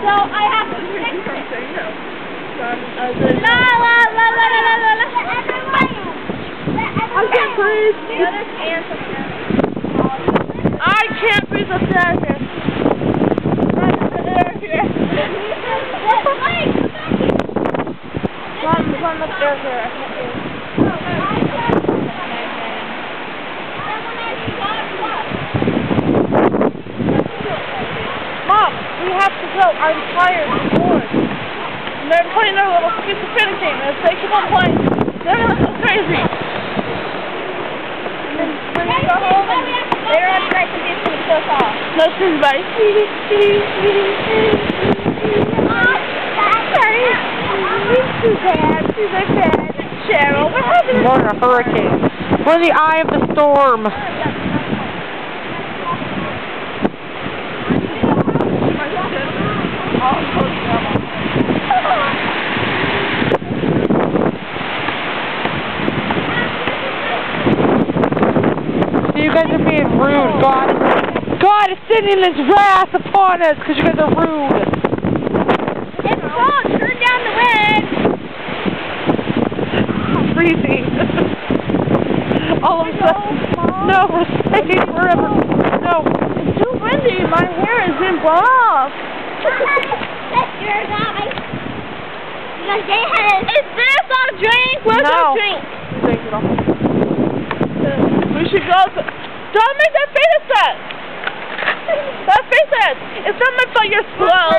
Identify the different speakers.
Speaker 1: So I have to fix it. La la la la la la la. I can't breathe. I can't breathe up there. Come up there here. Mom, we have to go. I'm tired. I'm bored. And they're playing their little schizophrenic game. And they keep on playing. They're going so crazy. And then when we go home, they don't have to write the music to show off. No, she's right. Too bad. She's like that. Cheryl, what happened?
Speaker 2: We're in a hurricane. We're in the eye of the storm. You guys are being rude. God is sending His wrath upon us because you guys are rude.
Speaker 1: It's cold. Turn down the wind.
Speaker 2: Freezing. All of a sudden. No, we're staying forever. No.
Speaker 1: It's too windy. My hair is in off. Is this our drink? Where's our drink?
Speaker 2: Drink it all.
Speaker 1: We should go to... Don't make that face at! That face at! It's not my fault you're slow.